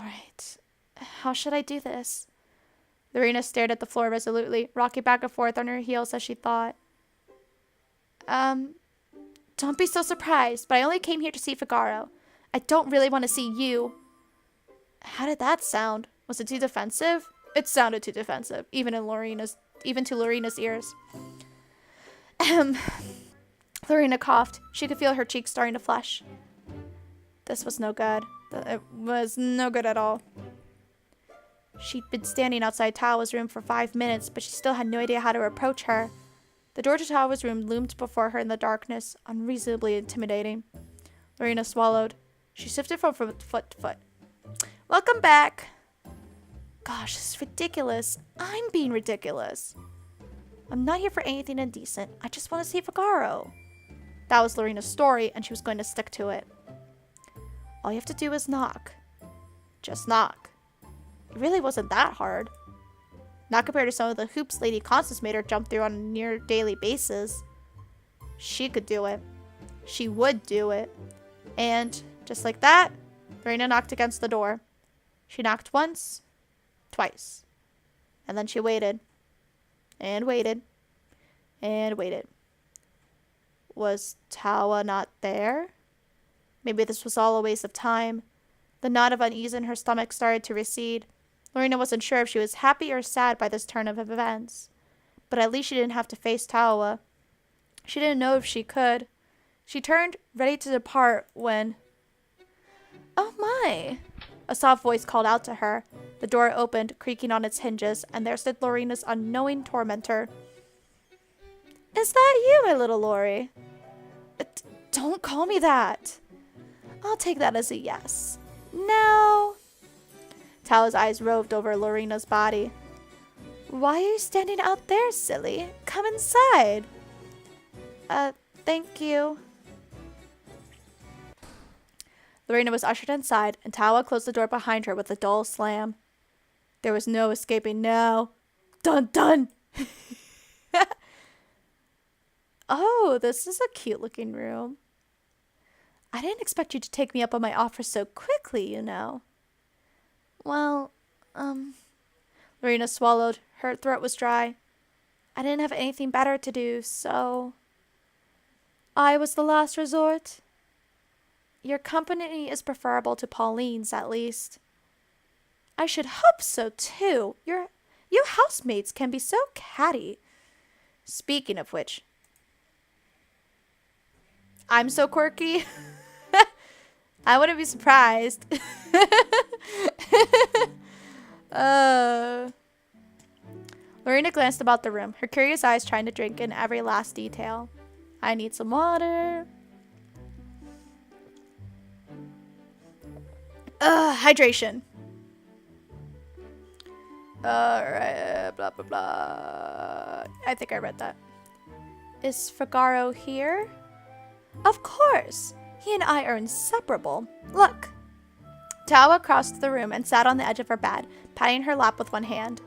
Alright. How should I do this? Lorena stared at the floor resolutely, rocking back and forth on her heels as she thought. Don't be so surprised, but I only came here to see Figaro. I don't really want to see you. How did that sound? Was it too defensive? It sounded too defensive, even to Lorena's ears. Lorena coughed. She could feel her cheeks starting to flush. This was no good. It was no good at all. She'd been standing outside Tawa's room for 5 minutes, but she still had no idea how to approach her. The door to Tawa's room loomed before her in the darkness, unreasonably intimidating. Lorena swallowed. She shifted from foot to foot. Welcome back. Gosh, this is ridiculous. I'm being ridiculous. I'm not here for anything indecent. I just want to see Figaro. That was Lorena's story, and she was going to stick to it. All you have to do is knock. Just knock. It really wasn't that hard. Not compared to some of the hoops Lady Constance made her jump through on a near daily basis. She could do it. She would do it. And, just like that, Lorena knocked against the door. She knocked once, twice. And then she waited. And waited. And waited. Was Tawa not there? Maybe this was all a waste of time. The knot of unease in her stomach started to recede. Lorena wasn't sure if she was happy or sad by this turn of events. But at least she didn't have to face Tawa. She didn't know if she could. She turned, ready to depart, when... Oh my! A soft voice called out to her. The door opened, creaking on its hinges, and there stood Lorena's unknowing tormentor. Is that you, my little Lori? Don't call me that. I'll take that as a yes. Now... Tawa's eyes roved over Lorena's body. Why are you standing out there, silly? Come inside. Thank you. Lorena was ushered inside, and Tawa closed the door behind her with a dull slam. There was no escaping now. Dun dun! Oh, this is a cute-looking room. I didn't expect you to take me up on my offer so quickly, you know. Well, Lorena swallowed. Her throat was dry. I didn't have anything better to do, so... I was the last resort. Your company is preferable to Pauline's, at least. I should hope so, too. You housemates can be so catty. Speaking of which... I'm so quirky. I wouldn't be surprised. Lorena glanced about the room, her curious eyes trying to drink in every last detail. I need some water. Hydration. Alright, blah, blah, blah. I think I read that. Is Figaro here? Of course. He and I are inseparable. Look. Tawa crossed the room and sat on the edge of her bed, patting her lap with one hand.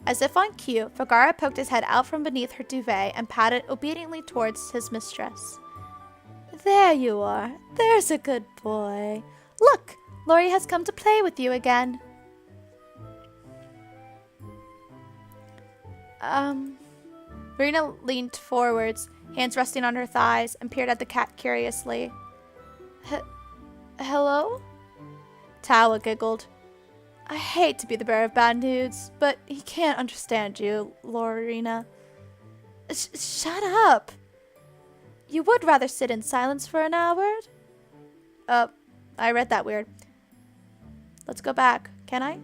As if on cue, Figaro poked his head out from beneath her duvet and padded obediently towards his mistress. There you are. There's a good boy. Look, Lori has come to play with you again. Lorena leaned forwards, hands resting on her thighs, and peered at the cat curiously. Hello? Tawa giggled. I hate to be the bearer of bad news, but he can't understand you, Lorena. Shut up. You would rather sit in silence for an hour? I read that weird. Let's go back. Can I?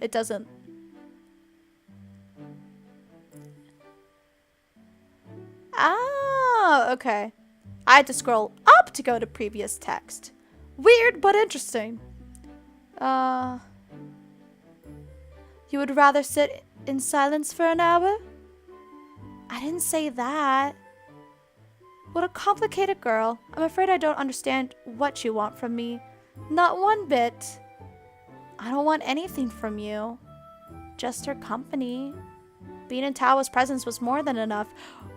It doesn't. Oh, okay. I had to scroll up to go to previous text. Weird, but interesting. You would rather sit in silence for an hour? I didn't say that. What a complicated girl. I'm afraid I don't understand what you want from me. Not one bit. I don't want anything from you. Just her company. Being in Tawa's presence was more than enough.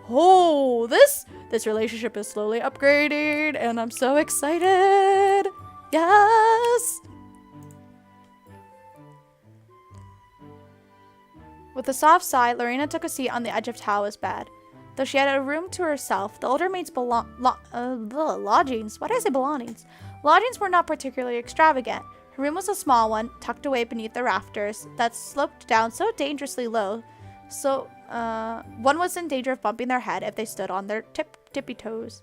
Oh, this relationship is slowly upgrading, and I'm so excited. Yes! With a soft sigh, Lorena took a seat on the edge of Tawa's bed. Though she had a room to herself, the older maid's lodgings, why did I say belongings? Lodgings were not particularly extravagant. Her room was a small one, tucked away beneath the rafters, that sloped down so dangerously low, so one was in danger of bumping their head if they stood on their tippy toes.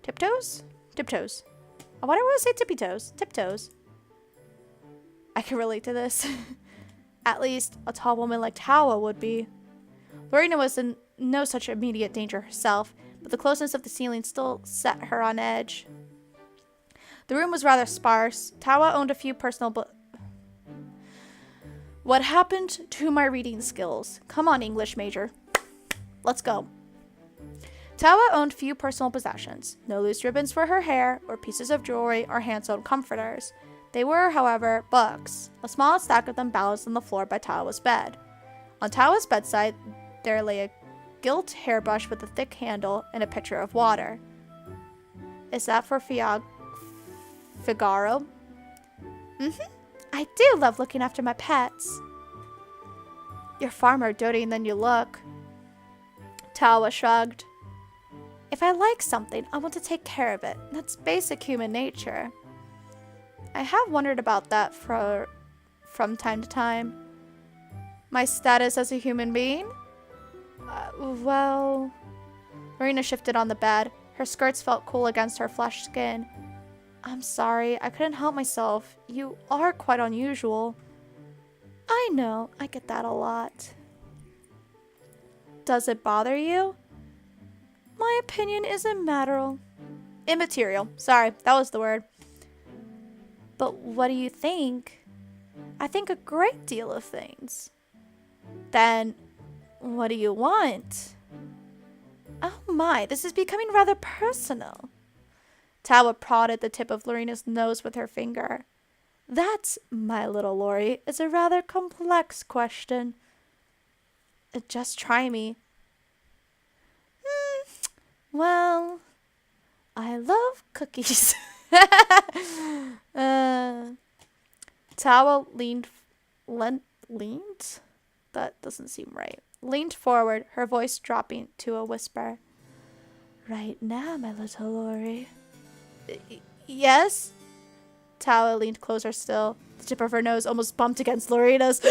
Tiptoes? Tiptoes. Why do I want to say tippy toes? Tiptoes. I can relate to this. At least, a tall woman like Tawa would be. Lorena was in no such immediate danger herself, but the closeness of the ceiling still set her on edge. The room was rather sparse. Tawa owned a few personal What happened to my reading skills? Come on, English major. Let's go. Tawa owned few personal possessions. No loose ribbons for her hair, or pieces of jewelry, or hand-sewn comforters. They were, however, books. A small stack of them balanced on the floor by Tawa's bed. On Tawa's bedside, there lay a gilt hairbrush with a thick handle and a pitcher of water. Is that for Figaro? I do love looking after my pets. You're far more doting than you look. Tawa shrugged. If I like something, I want to take care of it. That's basic human nature. I have wondered about that from time to time. My status as a human being? Well... Marina shifted on the bed. Her skirts felt cool against her flushed skin. I'm sorry, I couldn't help myself. You are quite unusual. I know, I get that a lot. Does it bother you? My opinion is immaterial. Sorry, that was the word. But what do you think? I think a great deal of things. Then, what do you want? Oh my, this is becoming rather personal. Tawa prodded the tip of Lorena's nose with her finger. That, my little Lori, is a rather complex question. Just try me. Well, I love cookies. Tawa leaned? That doesn't seem right. Leaned forward, her voice dropping to a whisper. Right now, my little Lori. Yes? Tawa leaned closer still. The tip of her nose almost bumped against Lorena's. Do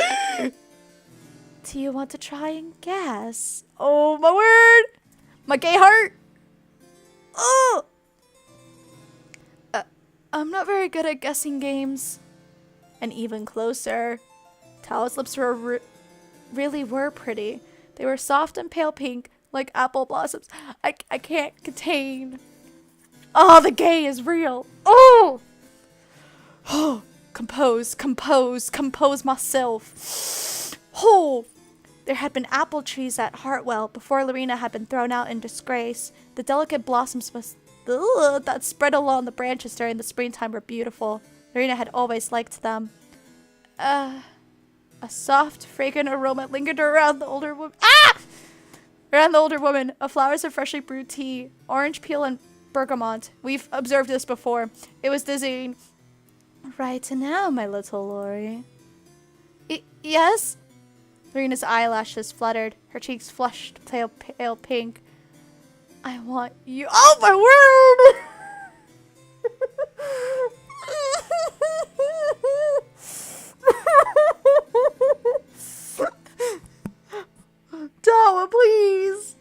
you want to try and guess? Oh, my word! My gay heart! Oh! I'm not very good at guessing games. And even closer. Tawa's lips really were pretty. They were soft and pale pink, like apple blossoms. I can't contain. Oh, the gay is real. Oh! Oh, compose myself. Oh! There had been apple trees at Hartwell before Lorena had been thrown out in disgrace. The delicate blossoms that spread along the branches during the springtime were beautiful. Lorena had always liked them. A soft, fragrant aroma lingered around the older woman. Around the older woman, of flowers of freshly brewed tea, orange peel, and bergamot. We've observed this before. It was dizzying. Right now, my little Lori. Yes? Lorena's eyelashes fluttered. Her cheeks flushed pale pink. I want you. Oh, my word! Tawa, please.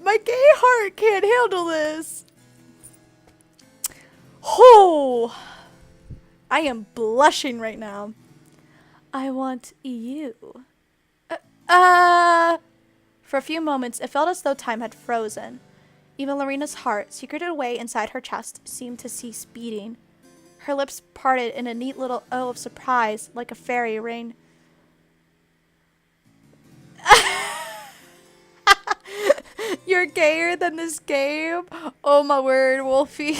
My gay heart can't handle this. Oh, I am blushing right now. I want you. For a few moments, it felt as though time had frozen. Even Lorena's heart, secreted away inside her chest, seemed to cease beating. Her lips parted in a neat little O of surprise, like a fairy ring. You're gayer than this game? Oh my word, Wolfie.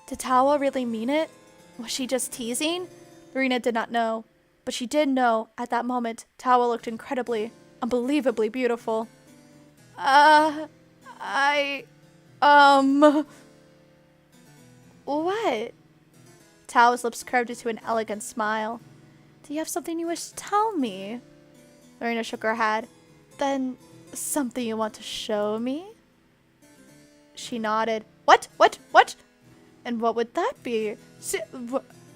Did Tawa really mean it? Was she just teasing? Lorena did not know. But she did know, at that moment, Tawa looked unbelievably beautiful. What? Tao's lips curved into an elegant smile. Do you have something you wish to tell me? Lorena shook her head. Then, something you want to show me? She nodded. What? What? And what would that be?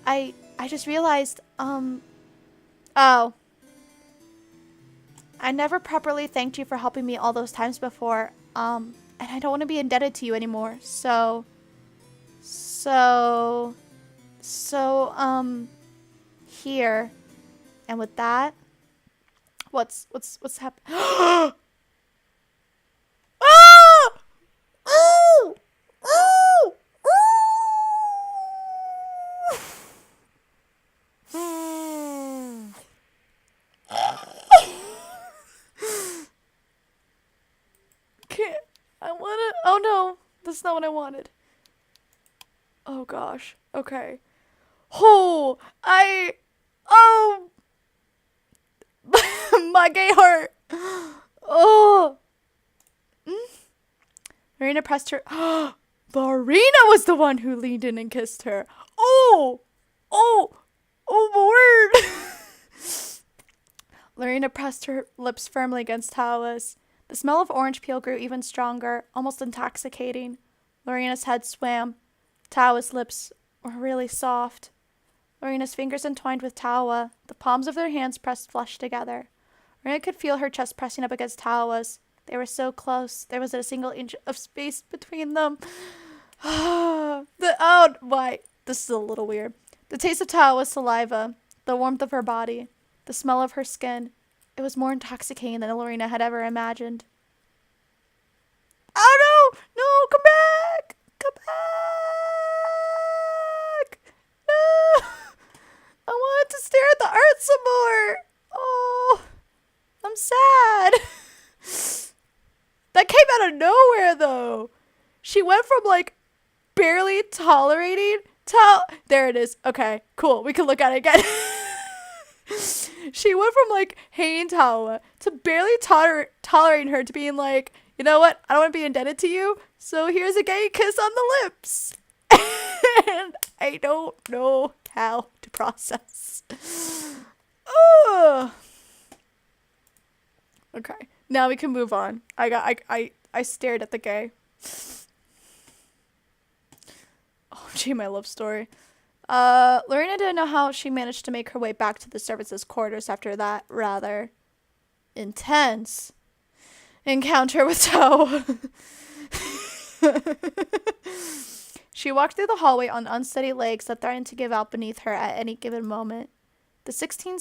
I just realized, oh. I never properly thanked you for helping me all those times before, and I don't want to be indebted to you anymore, so, here. And with that, what's happening? Ah! Oh! Oh! Can't. I wanna. Oh no, that's not what I wanted. Oh gosh. Okay. Oh, oh, my gay heart. Oh. Marina pressed her. Lorena was the one who leaned in and kissed her. Oh, Lord. Lorena pressed her lips firmly against Tawa's. The smell of orange peel grew even stronger, almost intoxicating. Lorena's head swam. Tawa's lips were really soft. Lorena's fingers entwined with Tawa. The palms of their hands pressed flush together. Lorena could feel her chest pressing up against Tawa's. They were so close. There wasn't a single inch of space between them. Why? This is a little weird. The taste of Tawa's saliva, the warmth of her body, the smell of her skin. It was more intoxicating than Lorena had ever imagined. Oh no! No, come back! Come back! No! I wanted to stare at the art some more! Oh, I'm sad. That came out of nowhere though. She went from like barely tolerating there it is. Okay, cool. We can look at it again. She went from like hating Tawa to barely tolerating her to being like, you know what? I don't want to be indebted to you. So here's a gay kiss on the lips. And I don't know how to process. Oh. Okay. Now we can move on. I stared at the gay. Oh, gee, my love story. Lorena didn't know how she managed to make her way back to the services quarters after that rather intense encounter with Toe. She walked through the hallway on unsteady legs that threatened to give out beneath her at any given moment. The 16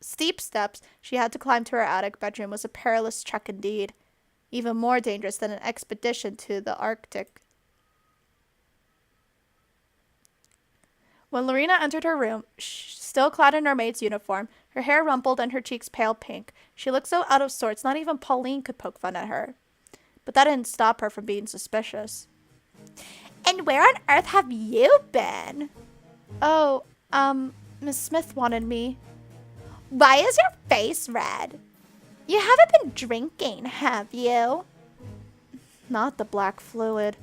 steep steps she had to climb to her attic bedroom was a perilous trek indeed, even more dangerous than an expedition to the Arctic. When Lorena entered her room, still clad in her maid's uniform, her hair rumpled and her cheeks pale pink, she looked so out of sorts not even Pauline could poke fun at her. But that didn't stop her from being suspicious. And where on earth have you been? Oh, Miss Smith wanted me. Why is your face red? You haven't been drinking, have you? Not the black fluid.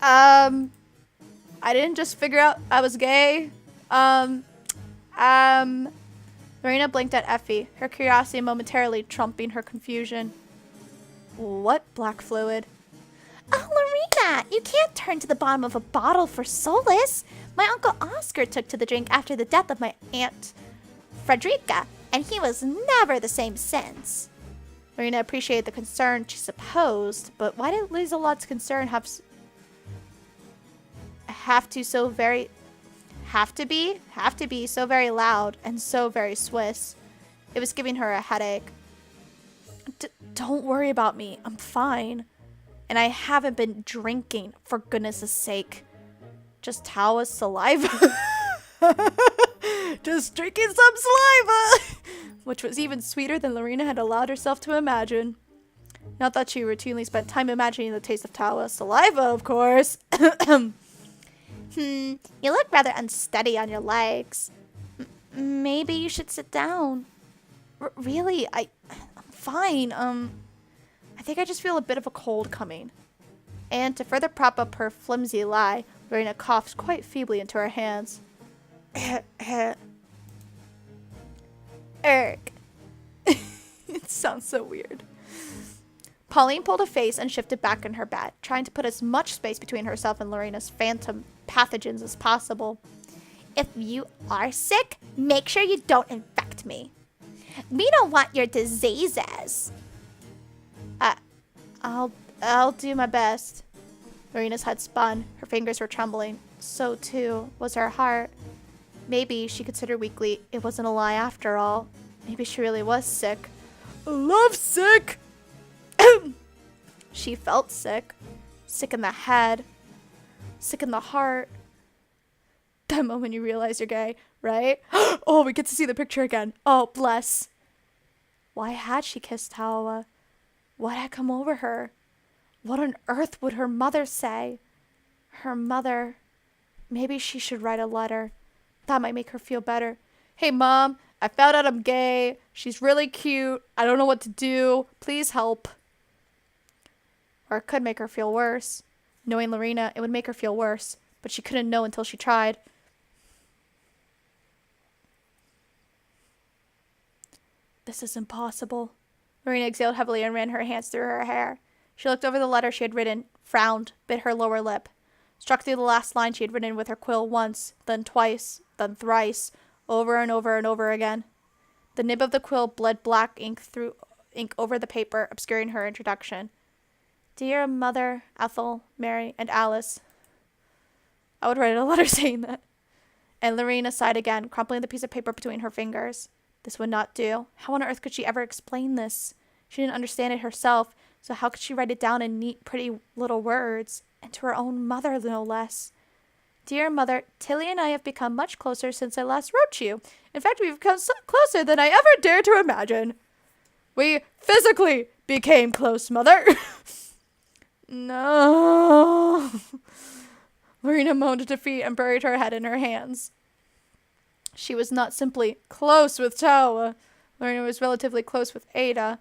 I didn't just figure out I was gay. Lorena blinked at Effie, her curiosity momentarily trumping her confusion. What black fluid? Oh, Lorena, you can't turn to the bottom of a bottle for solace. My Uncle Oscar took to the drink after the death of my Aunt Frederica, and he was never the same since. Lorena appreciated the concern, she supposed, but why did Lizelotte's concern have to be so very loud and so very Swiss? It was giving her a headache. Don't worry about me. I'm fine. And I haven't been drinking, for goodness' sake. Just Tawa's saliva. Just drinking some saliva. Which was even sweeter than Lorena had allowed herself to imagine. Not that she routinely spent time imagining the taste of Tawa's saliva, of course. You look rather unsteady on your legs. Maybe you should sit down. Really, I'm fine. I think I just feel a bit of a cold coming. And to further prop up her flimsy lie, Lorena coughed quite feebly into her hands. Eric. It sounds so weird. Pauline pulled a face and shifted back in her bed, trying to put as much space between herself and Lorena's phantom pathogens as possible. If you are sick, make sure you don't infect me. We don't want your diseases. I'll do my best. Lorena's head spun. Her fingers were trembling. So, too, was her heart. Maybe, she considered weakly, it wasn't a lie after all. Maybe she really was sick. Love sick! She felt sick. Sick in the head. Sick in the heart. That moment you realize you're gay, right? Oh, we get to see the picture again. Oh, bless. Why had she kissed Tawa? What had come over her? What on earth would her mother say? Her mother. Maybe she should write a letter. That might make her feel better. Hey, Mom, I found out I'm gay. She's really cute. I don't know what to do. Please help. Or it could make her feel worse. Knowing Lorena, it would make her feel worse. But she couldn't know until she tried. This is impossible. Lorena exhaled heavily and ran her hands through her hair. She looked over the letter she had written, frowned, bit her lower lip, struck through the last line she had written with her quill once, then twice, then thrice, over and over and over again. The nib of the quill bled black ink over the paper, obscuring her introduction. Dear Mother, Ethel, Mary, and Alice. I would write a letter saying that. And Lorena sighed again, crumpling the piece of paper between her fingers. This would not do. How on earth could she ever explain this? She didn't understand it herself, so how could she write it down in neat, pretty little words? And to her own mother, no less. Dear Mother, Tilly and I have become much closer since I last wrote to you. In fact, we've become so closer than I ever dared to imagine. We physically became close, Mother. No. Lorena moaned defeat and buried her head in her hands. She was not simply close with Tawa. Lorena was relatively close with Ada,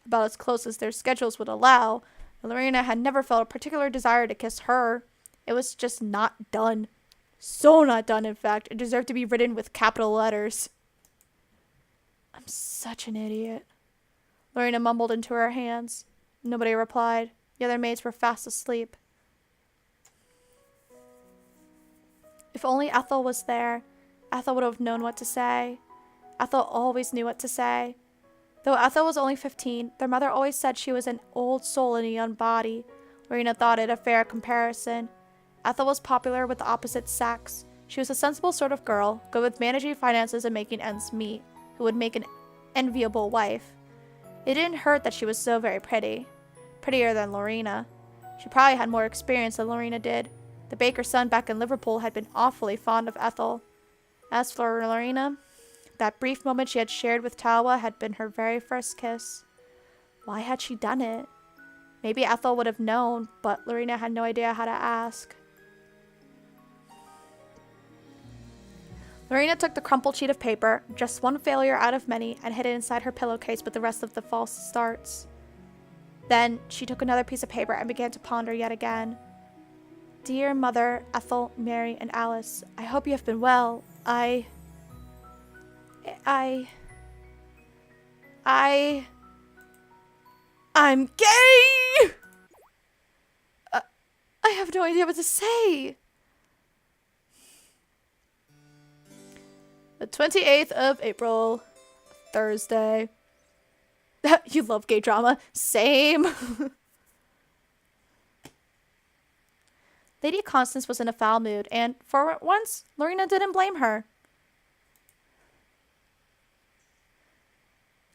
about as close as their schedules would allow. Lorena had never felt a particular desire to kiss her. It was just not done. So not done, in fact. It deserved to be written with capital letters. I'm such an idiot. Lorena mumbled into her hands. Nobody replied. The other maids were fast asleep. If only Ethel was there, Ethel would have known what to say. Ethel always knew what to say. Though Ethel was only 15, their mother always said she was an old soul in a young body. Lorena thought it a fair comparison. Ethel was popular with the opposite sex. She was a sensible sort of girl, good with managing finances and making ends meet, who would make an enviable wife. It didn't hurt that she was so very pretty. Prettier than Lorena. She probably had more experience than Lorena did. The baker's son back in Liverpool had been awfully fond of Ethel. As for Lorena, that brief moment she had shared with Tawa had been her very first kiss. Why had she done it? Maybe Ethel would have known, but Lorena had no idea how to ask. Lorena took the crumpled sheet of paper, just one failure out of many, and hid it inside her pillowcase with the rest of the false starts. Then she took another piece of paper and began to ponder yet again. Dear Mother, Ethel, Mary, and Alice, I hope you have been well. I'm gay! I have no idea what to say. The 28th of April, Thursday. You love gay drama. Same. Lady Constance was in a foul mood, and for once, Lorena didn't blame her.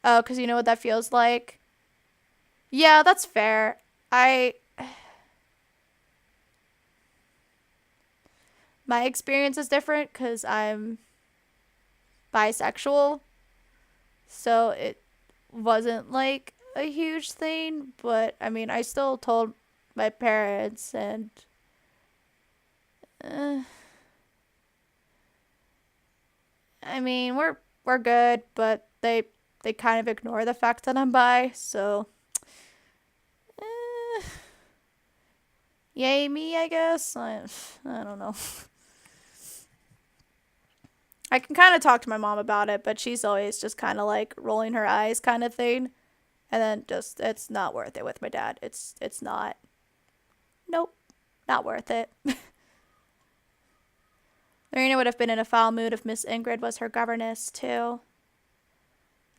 Oh, because you know what that feels like? Yeah, that's fair. My experience is different because I'm bisexual. So it wasn't like a huge thing, but I mean, I still told my parents, and I mean, we're good, but they kind of ignore the fact that I'm bi, so Yay me, I guess? I don't know. I can kind of talk to my mom about it, but she's always just kind of like rolling her eyes kind of thing. And then just, it's not worth it with my dad. It's not. Nope. Not worth it. Lorena would have been in a foul mood if Miss Ingrid was her governess, too.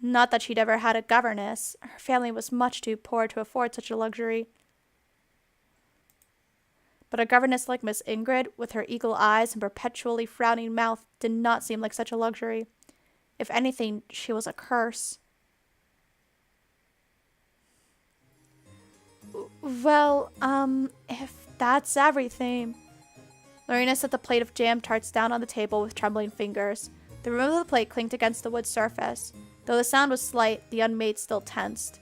Not that she'd ever had a governess. Her family was much too poor to afford such a luxury. But a governess like Miss Ingrid, with her eagle eyes and perpetually frowning mouth, did not seem like such a luxury. If anything, she was a curse. Well, if that's everything. Lorena set the plate of jam tarts down on the table with trembling fingers. The rim of the plate clinked against the wood surface. Though the sound was slight, the unmaid still tensed.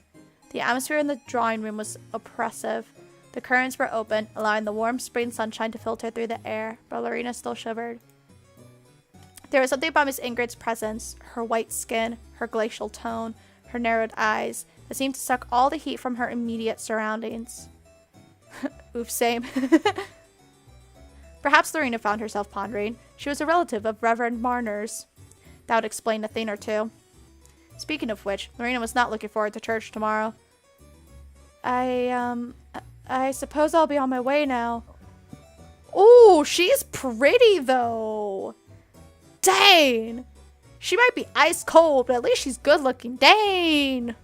The atmosphere in the drawing room was oppressive. The curtains were open, allowing the warm spring sunshine to filter through the air, but Lorena still shivered. There was something about Miss Ingrid's presence, her white skin, her glacial tone, her narrowed eyes, that seemed to suck all the heat from her immediate surroundings. Oof, same. Perhaps Lorena found herself pondering. She was a relative of Reverend Marner's. That would explain a thing or two. Speaking of which, Lorena was not looking forward to church tomorrow. I suppose I'll be on my way now. Ooh, she's pretty though. Dang. She might be ice cold, but at least she's good looking. Dang.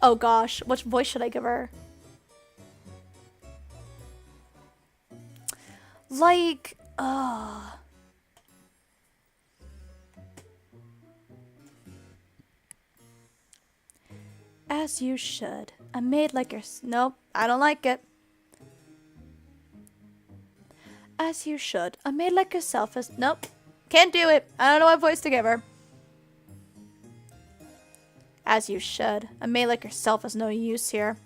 Oh gosh, which voice should I give her? Like, As you should. A maid like yours. Nope, I don't like it. As you should. A maid like yourself is. Nope. Can't do it. I don't know what voice to give her. As you should. A maid like yourself is no use here.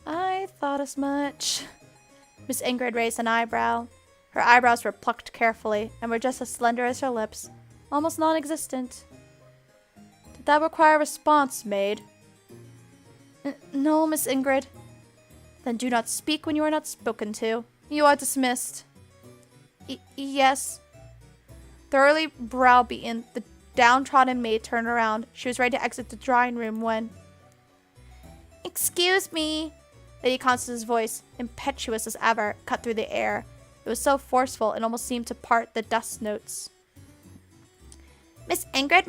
I thought as much. Miss Ingrid raised an eyebrow. Her eyebrows were plucked carefully and were just as slender as her lips, almost non-existent. Did that require a response, maid? No, Miss Ingrid. Then do not speak when you are not spoken to. You are dismissed. Yes. Thoroughly browbeaten, the downtrodden maid turned around. She was ready to exit the drawing room when... Excuse me. Lady Constance's voice, impetuous as ever, cut through the air. It was so forceful it almost seemed to part the dust notes. Miss Ingrid,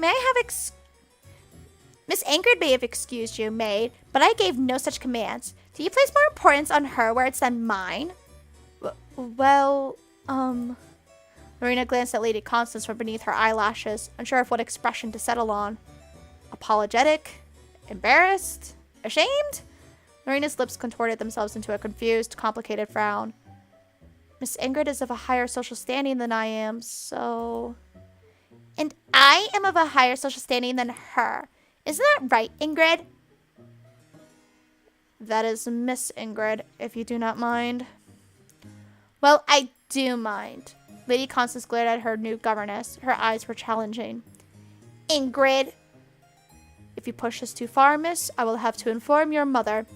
Miss Ingrid may have excused you, maid, but I gave no such commands. Do you place more importance on her words than mine? Well, Lorena glanced at Lady Constance from beneath her eyelashes, unsure of what expression to settle on. Apologetic? Embarrassed? Ashamed? Lorena's lips contorted themselves into a confused, complicated frown. Miss Ingrid is of a higher social standing than I am, so... And I am of a higher social standing than her. Isn't that right, Ingrid? That is Miss Ingrid, if you do not mind. Well, I do mind. Lady Constance glared at her new governess. Her eyes were challenging. Ingrid! If you push this too far, miss, I will have to inform your mother.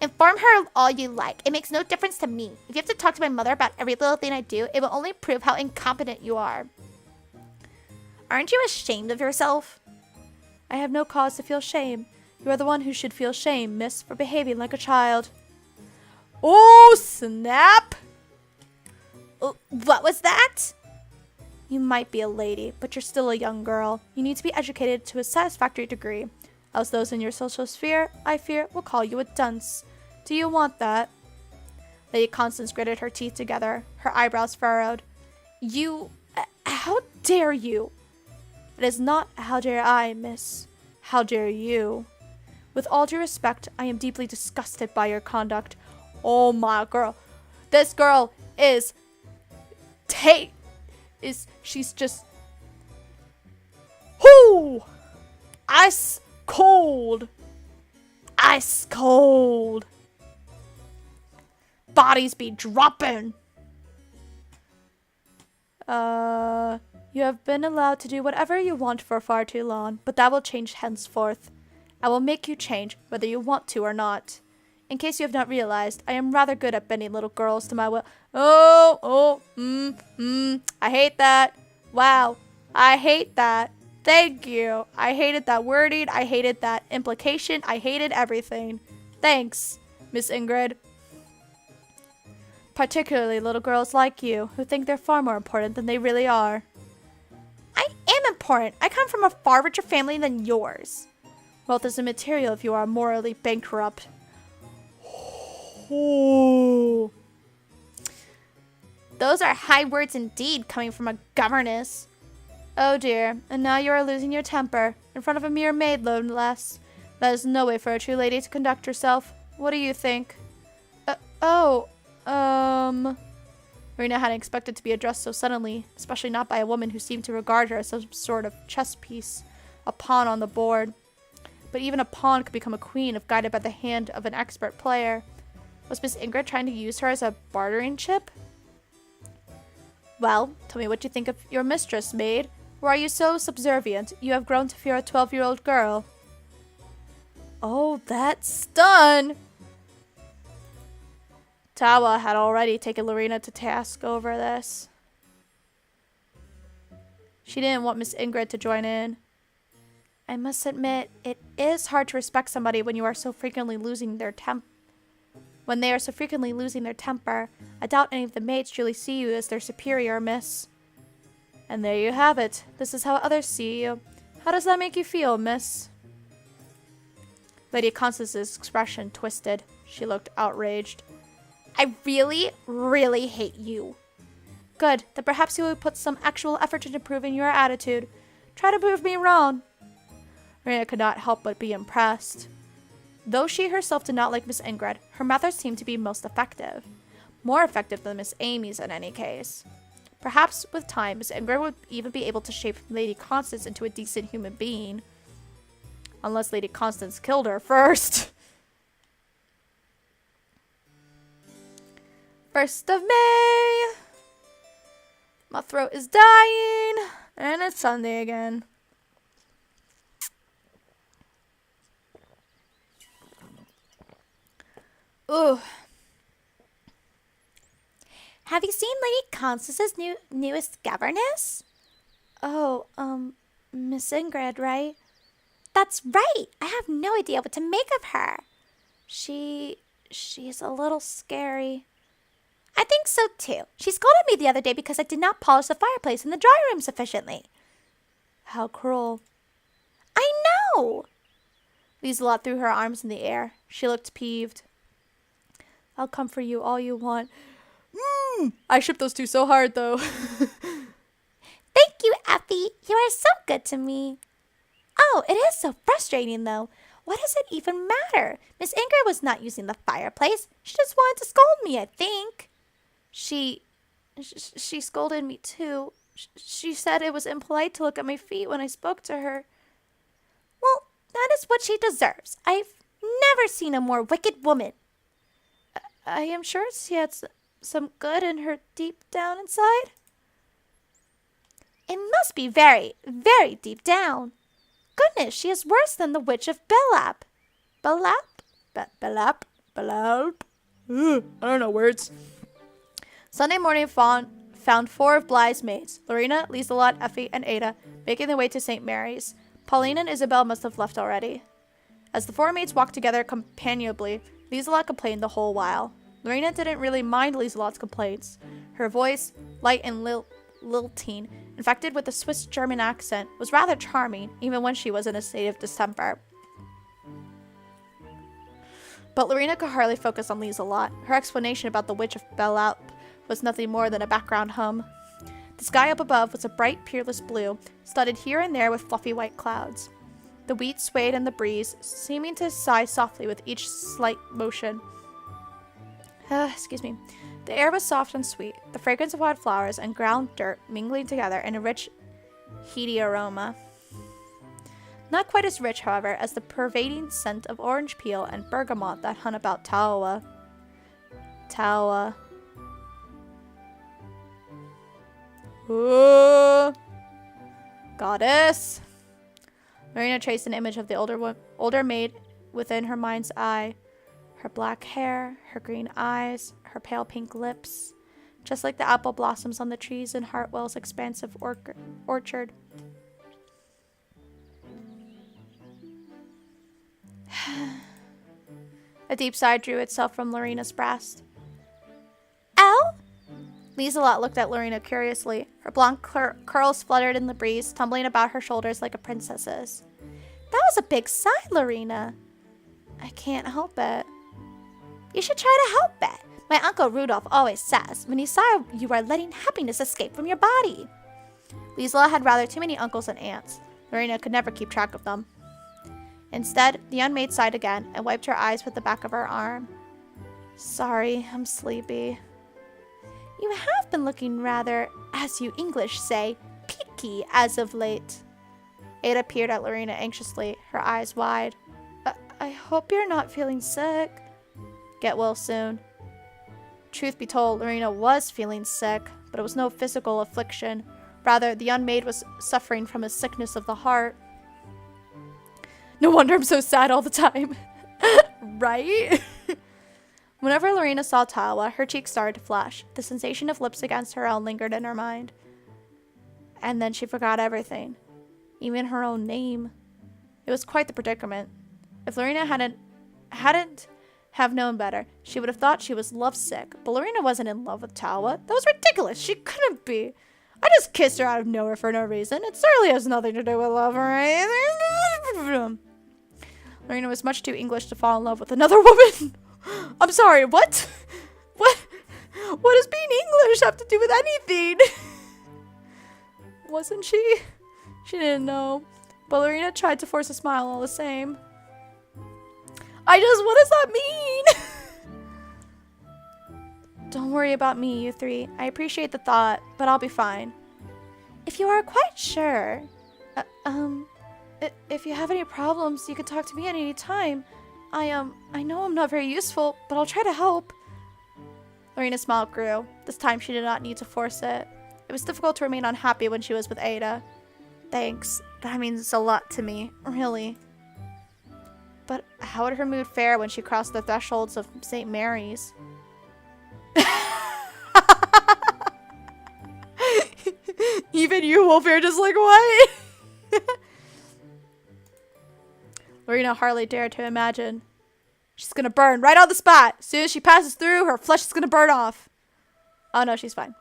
Inform her all you like. It makes no difference to me. If you have to talk to my mother about every little thing I do, it will only prove how incompetent you are. Aren't you ashamed of yourself? I have no cause to feel shame. You are the one who should feel shame, miss, for behaving like a child. Oh, snap! What was that? You might be a lady, but you're still a young girl. You need to be educated to a satisfactory degree. Else those in your social sphere, I fear, will call you a dunce. Do you want that? Lady Constance gritted her teeth together, her eyebrows furrowed. You... how dare you? It is not how dare I, miss. How dare you? With all due respect, I am deeply disgusted by your conduct. Oh my girl. This girl is... she's just... Whoo! Ice cold. Ice cold. Bodies be dropping. You have been allowed to do whatever you want for far too long, but that will change henceforth. I will make you change, whether you want to or not. In case you have not realized, I am rather good at bending little girls to my will. I hate that. Wow. I hate that. Thank you. I hated that wording. I hated that implication. I hated everything. Thanks, Miss Ingrid. Particularly little girls like you, who think they're far more important than they really are. I am important. I come from a far richer family than yours. Wealth is immaterial if you are morally bankrupt. Oh. Those are high words indeed, coming from a governess. Oh dear, and now you are losing your temper, in front of a mere maid no less. That is no way for a true lady to conduct herself. What do you think? Marina hadn't expected to be addressed so suddenly, especially not by a woman who seemed to regard her as some sort of chess piece, a pawn on the board. But even a pawn could become a queen if guided by the hand of an expert player. Was Miss Ingrid trying to use her as a bartering chip? Well, tell me what you think of your mistress, maid. Or are you so subservient you have grown to fear a 12-year-old girl? Oh, that stun! Tawa had already taken Lorena to task over this. She didn't want Miss Ingrid to join in. I must admit, it is hard to respect somebody when you are so frequently losing their When they are so frequently losing their temper. I doubt any of the maids truly see you as their superior, miss. And there you have it. This is how others see you. How does that make you feel, miss? Lady Constance's expression twisted. She looked outraged. I really, really hate you. Good. Then perhaps you will put some actual effort into improving your attitude. Try to prove me wrong. Marina could not help but be impressed. Though she herself did not like Miss Ingrid, her method seemed to be most effective. More effective than Miss Amy's in any case. Perhaps with time, Miss Ingrid would even be able to shape Lady Constance into a decent human being. Unless Lady Constance killed her first. 1st of May. My throat is dying. And it's Sunday again. Ooh. Have you seen Lady Constance's newest governess? Oh, Miss Ingrid, right? That's right. I have no idea what to make of her. She's a little scary. I think so too. She scolded me the other day because I did not polish the fireplace in the drawing room sufficiently. How cruel. I know. Liselot threw her arms in the air. She looked peeved. I'll comfort you all you want. I ship those two so hard, though. Thank you, Effie. You are so good to me. Oh, it is so frustrating, though. What does it even matter? Miss Ingrid was not using the fireplace. She just wanted to scold me, I think. She scolded me, too. She said it was impolite to look at my feet when I spoke to her. Well, that is what she deserves. I've never seen a more wicked woman. I am sure she had some good in her deep down inside. It must be very, very deep down. Goodness, she is worse than the witch of Belap. Belap? I don't know words. Sunday morning found 4 of Blythe's maids, Lorena, Liselot, Effie, and Ada, making their way to St. Mary's. Pauline and Isabel must have left already. As the 4 maids walked together companionably, Liselot complained the whole while. Lorena didn't really mind Liselot's complaints. Her voice, light and lilting, infected with a Swiss-German accent, was rather charming, even when she was in a state of distemper. But Lorena could hardly focus on Liselot. Her explanation about the witch of Belap was nothing more than a background hum. The sky up above was a bright, peerless blue, studded here and there with fluffy white clouds. The wheat swayed in the breeze, seeming to sigh softly with each slight motion. Excuse me. The air was soft and sweet, the fragrance of wildflowers and ground dirt mingling together in a rich, heady aroma. Not quite as rich, however, as the pervading scent of orange peel and bergamot that hung about Tawa. Ooh. Goddess. Marina traced an image of the older maid within her mind's eye. Her black hair, her green eyes, her pale pink lips, just like the apple blossoms on the trees in Hartwell's expansive orchard. A deep sigh drew itself from Lorena's breast. Ow! Lieselot looked at Lorena curiously. Her blonde curls fluttered in the breeze, tumbling about her shoulders like a princess's. That was a big sigh, Lorena. I can't help it. You should try to help it. My Uncle Rudolph always says, when you sigh, you are letting happiness escape from your body. Lieselot had rather too many uncles and aunts. Lorena could never keep track of them. Instead, the unmaid sighed again and wiped her eyes with the back of her arm. Sorry, I'm sleepy. You have been looking rather, as you English say, peaky as of late. Ada peered at Lorena anxiously, her eyes wide. I hope you're not feeling sick. Get well soon. Truth be told, Lorena was feeling sick, but it was no physical affliction. Rather, the unmaid was suffering from a sickness of the heart. No wonder I'm so sad all the time. Right? Whenever Lorena saw Tawa, her cheeks started to flush. The sensation of lips against her own lingered in her mind. And then she forgot everything. Even her own name. It was quite the predicament. If Lorena hadn't have known better, she would have thought she was lovesick. But Lorena wasn't in love with Tawa. That was ridiculous. She couldn't be. I just kissed her out of nowhere for no reason. It certainly has nothing to do with love or anything. Lorena was much too English to fall in love with another woman. I'm sorry, what? What does being English have to do with anything? Wasn't she? She didn't know. But Lorena tried to force a smile all the same. What does that mean? Don't worry about me, you three. I appreciate the thought, but I'll be fine. If you are quite sure. If you have any problems, you can talk to me at any time. I know I'm not very useful, but I'll try to help. Lorena's smile grew. This time she did not need to force it. It was difficult to remain unhappy when she was with Ada. Thanks. That means a lot to me. Really. But how would her mood fare when she crossed the thresholds of St. Mary's? Even you, Wolfare, just like, what? Lorena hardly dared to imagine. She's gonna burn right on the spot. As soon as she passes through, her flesh is gonna burn off. Oh no, she's fine.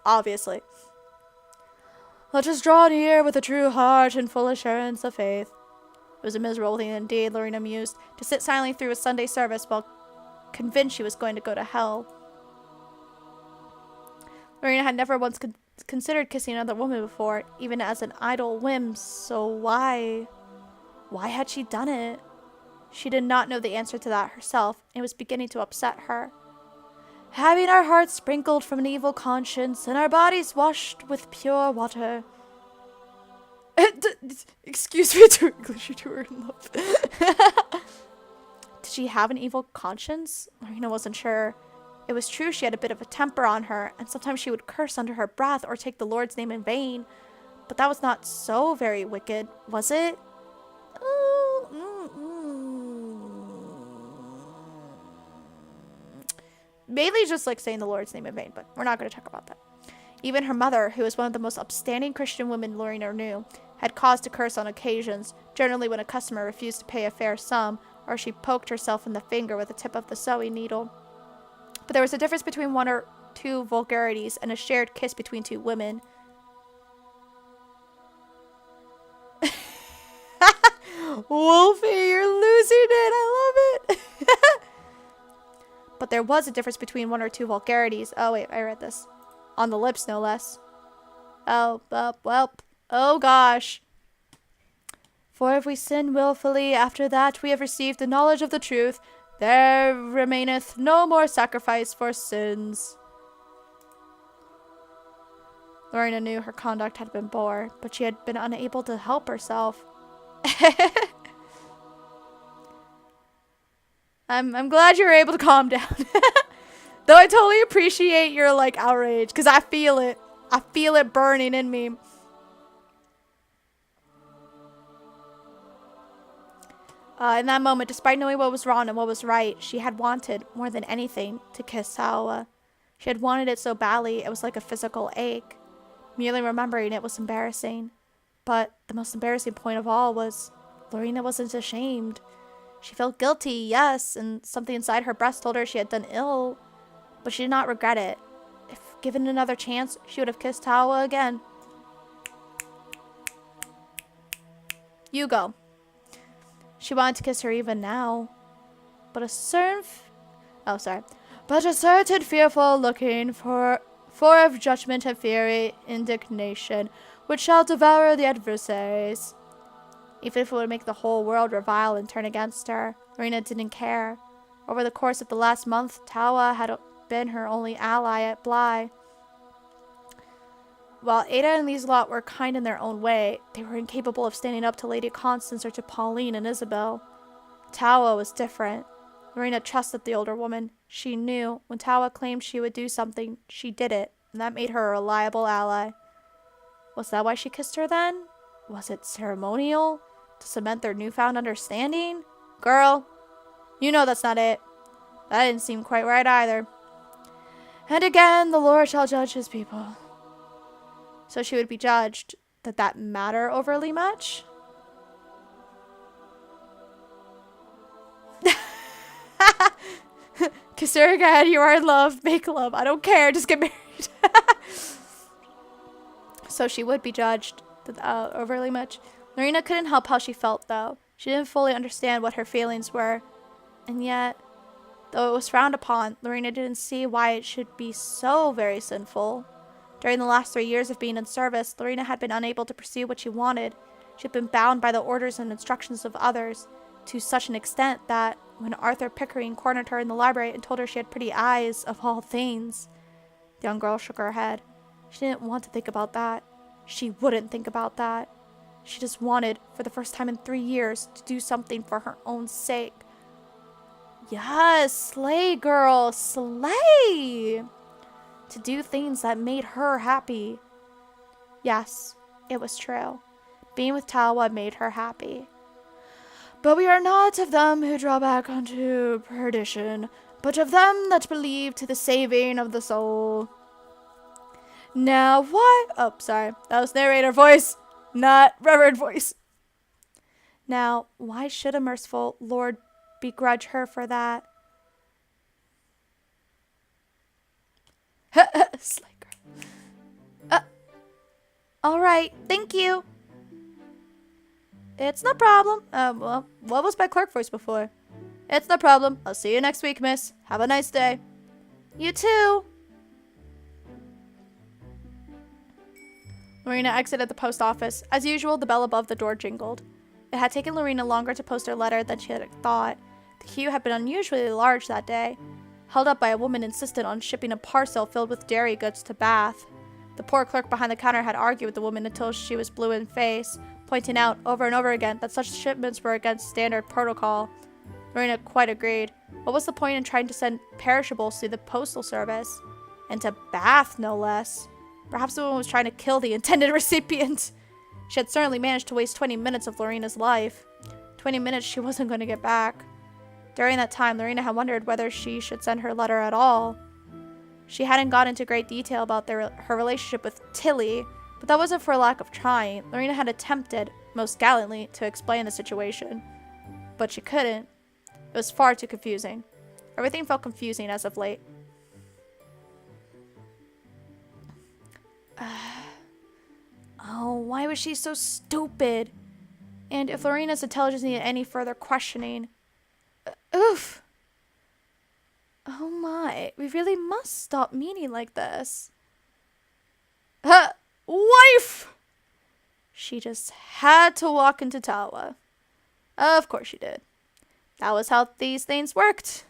Obviously. Let us draw near with a true heart and full assurance of faith. It was a miserable thing indeed, Lorena mused, to sit silently through a Sunday service while convinced she was going to go to hell. Lorena had never once considered kissing another woman before, even as an idle whim, so why had she done it? She did not know the answer to that herself, and it was beginning to upset her. Having our hearts sprinkled from an evil conscience and our bodies washed with pure water. Excuse me, to English, you two are in love. Did she have an evil conscience? Lorena wasn't sure. It was true she had a bit of a temper on her, and sometimes she would curse under her breath or take the Lord's name in vain. But that was not so very wicked, was it? Mainly just like saying the Lord's name in vain, but we're not going to talk about that. Even her mother, who was one of the most upstanding Christian women Lorena knew, had cause to curse on occasions, generally when a customer refused to pay a fair sum, or she poked herself in the finger with the tip of the sewing needle. But there was a difference between one or two vulgarities and a shared kiss between two women. Wolfie, you're losing it. I love it. But there was a difference between one or two vulgarities. Oh, wait, I read this. On the lips, no less. Oh, well, oh gosh. For if we sin willfully, after that we have received the knowledge of the truth, there remaineth no more sacrifice for sins. Lorena knew her conduct had been poor, but she had been unable to help herself. I'm glad you were able to calm down. Though I totally appreciate your, like, outrage, because I feel it. I feel it burning in me. In that moment, despite knowing what was wrong and what was right, she had wanted, more than anything, to kiss Tawa. She had wanted it so badly, it was like a physical ache. Merely remembering it was embarrassing. But the most embarrassing point of all was, Lorena wasn't ashamed. She felt guilty, yes, and something inside her breast told her she had done ill, but she did not regret it. If given another chance, she would have kissed Tawa again. You go. She wanted to kiss her even now, but a certain fearful looking for of judgment and fiery indignation, which shall devour the adversaries. Even if it would make the whole world revile and turn against her, Lorena didn't care. Over the course of the last month, Tawa had been her only ally at Bly. While Ada and Lieselot were kind in their own way, they were incapable of standing up to Lady Constance or to Pauline and Isabel. Tawa was different. Lorena trusted the older woman. She knew when Tawa claimed she would do something, she did it, and that made her a reliable ally. Was that why she kissed her then? Was it ceremonial? To cement their newfound understanding? Girl, you know that's not it. That didn't seem quite right either. And again, the Lord shall judge his people. So she would be judged. Did that matter overly much? Kiss her again, you are in love, make love, I don't care, just get married. So she would be judged overly much. Lorena couldn't help how she felt, though. She didn't fully understand what her feelings were. And yet, though it was frowned upon, Lorena didn't see why it should be so very sinful. During the last 3 years of being in service, Lorena had been unable to pursue what she wanted. She had been bound by the orders and instructions of others, to such an extent that, when Arthur Pickering cornered her in the library and told her she had pretty eyes, of all things, the young girl shook her head. She didn't want to think about that. She wouldn't think about that. She just wanted, for the first time in 3 years, to do something for her own sake. Yes, slay, girl, slay! To do things that made her happy. Yes, it was true. Being with Tawa made her happy. But we are not of them who draw back unto perdition, but of them that believe to the saving of the soul. Now why? Oh, sorry. That was narrator voice, not reverend voice. Now, why should a merciful Lord begrudge her for that? Slay girl. All right, thank you. It's no problem. Well, what was my clerk voice before? It's no problem. I'll see you next week, miss. Have a nice day. You too. Lorena exited the post office. As usual, the bell above the door jingled. It had taken Lorena longer to post her letter than she had thought. The queue had been unusually large that day, held up by a woman insistent on shipping a parcel filled with dairy goods to Bath. The poor clerk behind the counter had argued with the woman until she was blue in the face, pointing out over and over again that such shipments were against standard protocol. Lorena quite agreed. What was the point in trying to send perishables through the postal service? And to Bath, no less. Perhaps the woman was trying to kill the intended recipient. She had certainly managed to waste 20 minutes of Lorena's life. 20 minutes she wasn't going to get back. During that time, Lorena had wondered whether she should send her letter at all. She hadn't gone into great detail about her relationship with Tilly, but that wasn't for lack of trying. Lorena had attempted, most gallantly, to explain the situation. But she couldn't. It was far too confusing. Everything felt confusing as of late. Oh, why was she so stupid? And if Lorena's intelligence needed any further questioning... oof! Oh my, we really must stop meeting like this. Wife! She just had to walk into Tawa. Of course she did. That was how these things worked.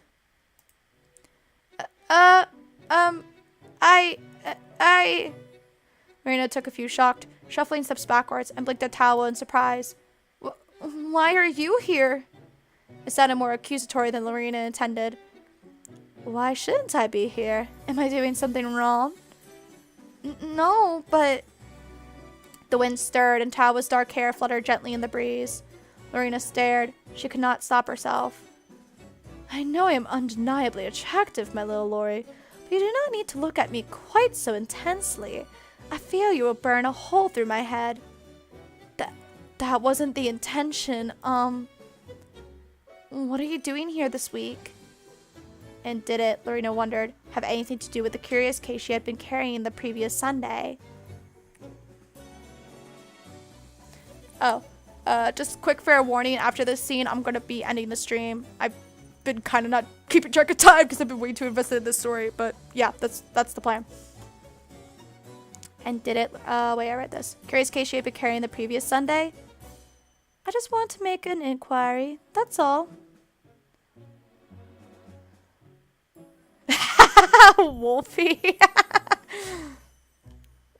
Lorena took a few shocked, shuffling steps backwards and blinked at Tawa in surprise. Why are you here? It sounded more accusatory than Lorena intended. Why shouldn't I be here? Am I doing something wrong? No, but... The wind stirred and Tawa's dark hair fluttered gently in the breeze. Lorena stared. She could not stop herself. I know I am undeniably attractive, my little Lori, but you do not need to look at me quite so intensely. I fear you will burn a hole through my head. That wasn't the intention. What are you doing here this week? And did it, Lorena wondered, have anything to do with the curious case she had been carrying the previous Sunday? Oh, just quick fair warning, after this scene, I'm gonna be ending the stream. I've been kind of not keeping track of time because I've been way too invested in this story, but yeah, that's the plan. And did it, wait, I read this. Curious case she had been carrying the previous Sunday? I just want to make an inquiry, that's all. Wolfie.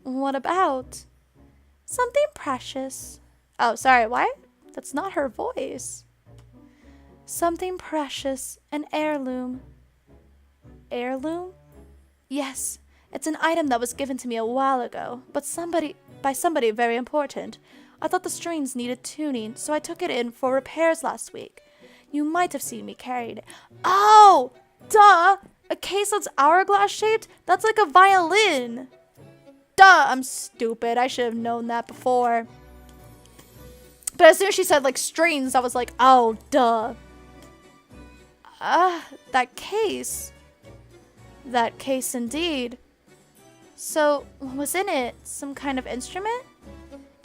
What about? Something precious. Oh, sorry, what? That's not her voice. Something precious, an heirloom. Heirloom? Yes, it's an item that was given to me a while ago, but by somebody very important. I thought the strings needed tuning, so I took it in for repairs last week. You might have seen me carrying it. Oh, duh! A case that's hourglass shaped? That's like a violin. Duh, I'm stupid. I should have known that before. But as soon as she said like strings, I was like, oh, duh. That case. That case indeed. So, what was in it? Some kind of instrument?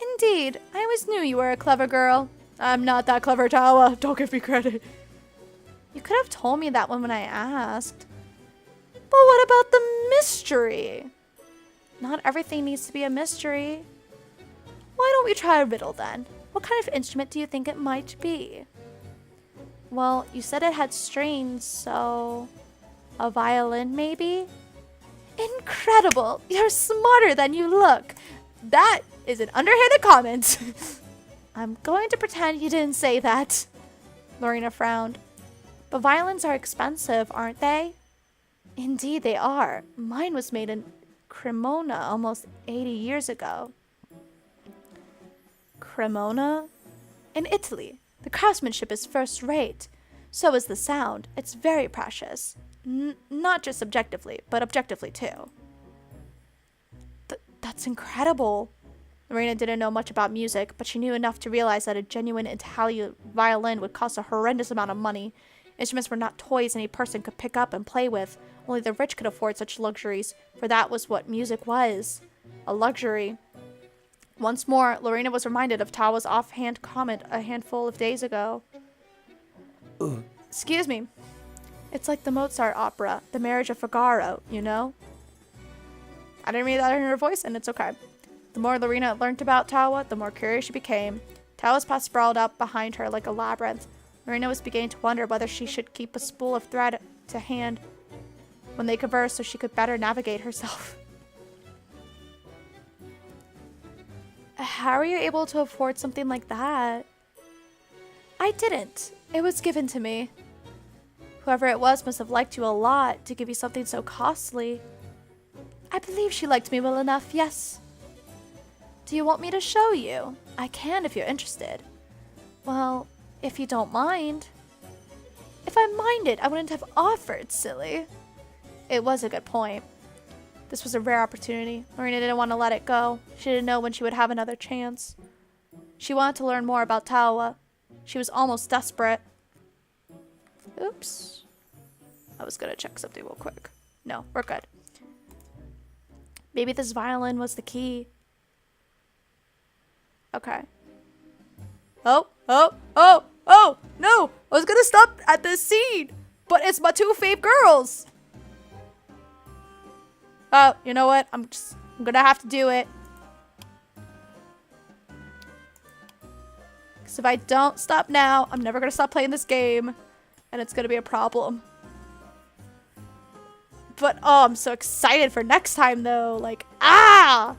Indeed. I always knew you were a clever girl. I'm not that clever, Tawa. Don't give me credit. You could have told me that when I asked. But what about the mystery? Not everything needs to be a mystery. Why don't we try a riddle then? What kind of instrument do you think it might be? Well, you said it had strings, so... a violin, maybe? Incredible! You're smarter than you look! That is an underhanded comment. I'm going to pretend you didn't say that. Lorena frowned. But violins are expensive, aren't they? Indeed they are. Mine was made in Cremona almost 80 years ago. Cremona? In Italy. The craftsmanship is first rate. So is the sound. It's very precious. Not just subjectively, but objectively too. That's incredible. Lorena didn't know much about music, but she knew enough to realize that a genuine Italian violin would cost a horrendous amount of money. Instruments were not toys any person could pick up and play with. Only the rich could afford such luxuries, for that was what music was. A luxury. Once more, Lorena was reminded of Tawa's offhand comment a handful of days ago. Excuse me. It's like the Mozart opera, The Marriage of Figaro, you know? I didn't read that in her voice, and it's okay. The more Lorena learned about Tawa, the more curious she became. Tawa's path sprawled out behind her like a labyrinth. Lorena was beginning to wonder whether she should keep a spool of thread to hand when they conversed so she could better navigate herself. How are you able to afford something like that? I didn't. It was given to me. Whoever it was must have liked you a lot to give you something so costly. I believe she liked me well enough, yes. Do you want me to show you? I can if you're interested. Well, if you don't mind. If I minded, I wouldn't have offered, silly. It was a good point. This was a rare opportunity. Lorena didn't want to let it go. She didn't know when she would have another chance. She wanted to learn more about Tawa. She was almost desperate. Oops. I was gonna check something real quick. No, we're good. Maybe this violin was the key. Okay. Oh, no! I was gonna stop at this scene, but it's my two fave girls. Oh, you know what? I'm gonna have to do it. Because if I don't stop now, I'm never gonna stop playing this game, and it's gonna be a problem. But, oh, I'm so excited for next time, though. Like, ah!